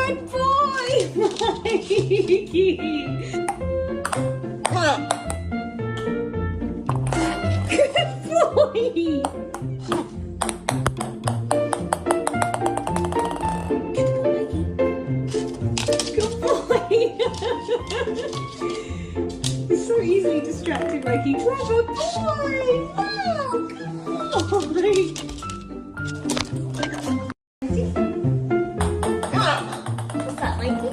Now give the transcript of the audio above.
Good boy, Mikey. Good boy. Good boy. He's so easily distracted, Mikey. Clever boy. Wow, good boy. What's that, Mikey?